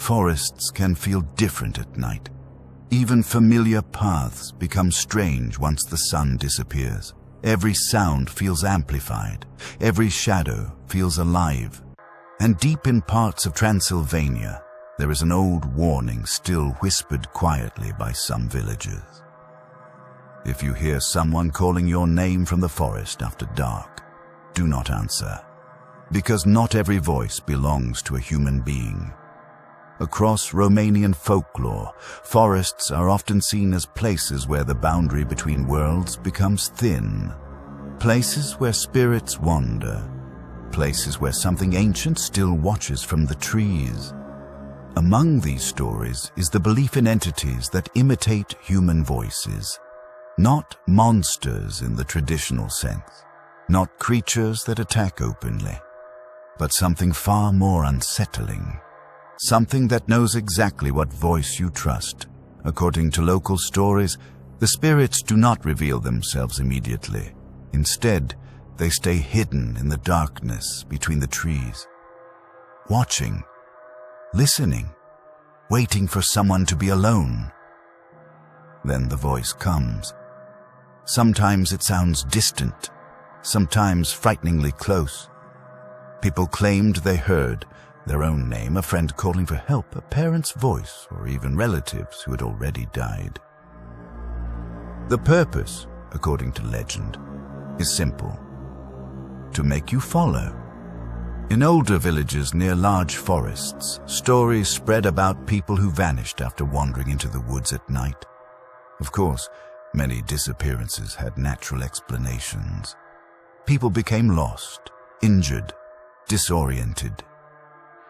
forests can feel different at night. Even familiar paths become strange once the sun disappears. Every sound feels amplified. Every shadow feels alive. And deep in parts of Transylvania, there is an old warning still whispered quietly by some villagers. If you hear someone calling your name from the forest after dark, do not answer, because not every voice belongs to a human being. Across Romanian folklore, forests are often seen as places where the boundary between worlds becomes thin. Places where spirits wander. Places where something ancient still watches from the trees. Among these stories is the belief in entities that imitate human voices. Not monsters in the traditional sense. Not creatures that attack openly. But something far more unsettling. Something that knows exactly what voice you trust. According to local stories, the spirits do not reveal themselves immediately. Instead, they stay hidden in the darkness between the trees. Watching, listening, waiting for someone to be alone. Then the voice comes. Sometimes it sounds distant, sometimes frighteningly close. People claimed they heard their own name, a friend calling for help, a parent's voice, or even relatives who had already died. The purpose, according to legend, is simple: to make you follow. In older villages near large forests, stories spread about people who vanished after wandering into the woods at night. Of course, many disappearances had natural explanations. People became lost, injured, disoriented.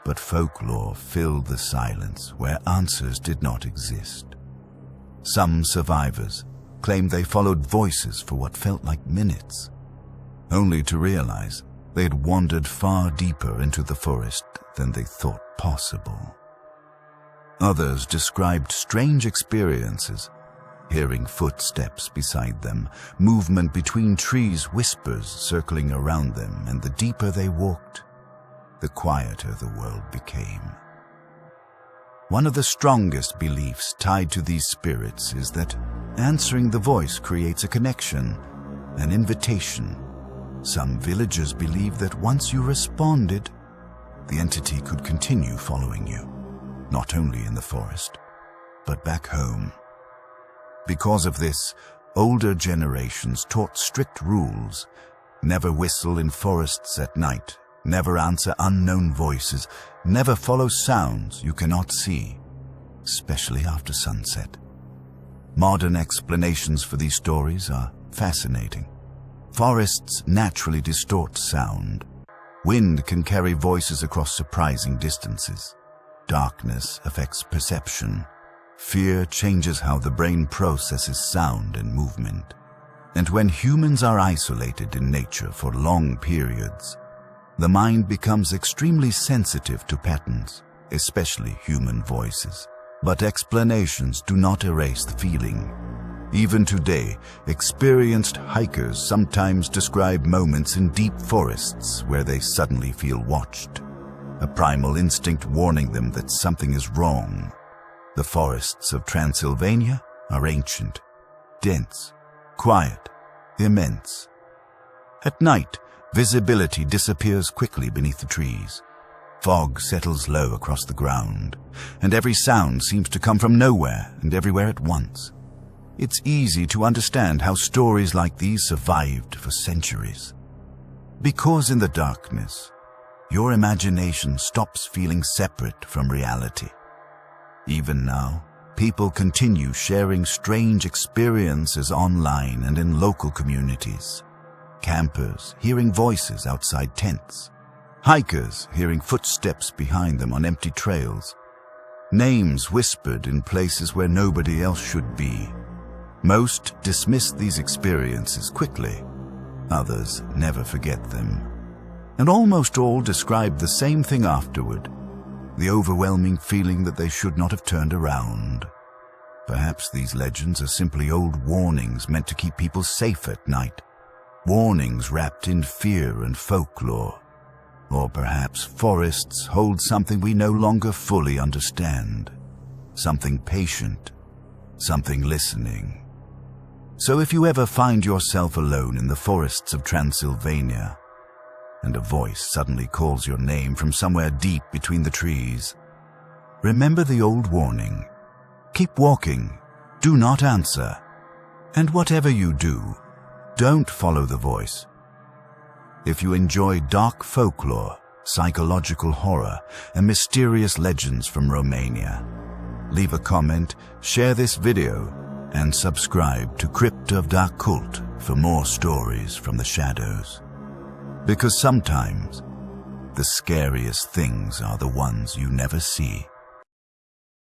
But folklore filled the silence where answers did not exist. Some survivors claimed they followed voices for what felt like minutes, only to realize they had wandered far deeper into the forest than they thought possible. Others described strange experiences, hearing footsteps beside them, movement between trees, whispers circling around them, and the deeper they walked, the quieter the world became. One of the strongest beliefs tied to these spirits is that answering the voice creates a connection, an invitation. Some villagers believe that once you responded, the entity could continue following you, not only in the forest, but back home. Because of this, older generations taught strict rules: never whistle in forests at night, never answer unknown voices, never follow sounds you cannot see, especially after sunset. Modern explanations for these stories are fascinating. Forests naturally distort sound. Wind can carry voices across surprising distances. Darkness affects perception. Fear changes how the brain processes sound and movement. And when humans are isolated in nature for long periods, the mind becomes extremely sensitive to patterns, especially human voices. But explanations do not erase the feeling. Even today, experienced hikers sometimes describe moments in deep forests where they suddenly feel watched, a primal instinct warning them that something is wrong. The forests of Transylvania are ancient, dense, quiet, immense. At night, visibility disappears quickly beneath the trees. Fog settles low across the ground, and every sound seems to come from nowhere and everywhere at once. It's easy to understand how stories like these survived for centuries. Because in the darkness, your imagination stops feeling separate from reality. Even now, people continue sharing strange experiences online and in local communities. Campers hearing voices outside tents. Hikers hearing footsteps behind them on empty trails. Names whispered in places where nobody else should be. Most dismiss these experiences quickly. Others never forget them. And almost all describe the same thing afterward: the overwhelming feeling that they should not have turned around. Perhaps these legends are simply old warnings meant to keep people safe at night. Warnings wrapped in fear and folklore. Or perhaps forests hold something we no longer fully understand. Something patient, something listening. So if you ever find yourself alone in the forests of Transylvania, and a voice suddenly calls your name from somewhere deep between the trees, remember the old warning. Keep walking, do not answer, and whatever you do, don't follow the voice. If you enjoy dark folklore, psychological horror, and mysterious legends from Romania, leave a comment, share this video, and subscribe to Crypt of Dha'Kult for more stories from the shadows. Because sometimes, the scariest things are the ones you never see.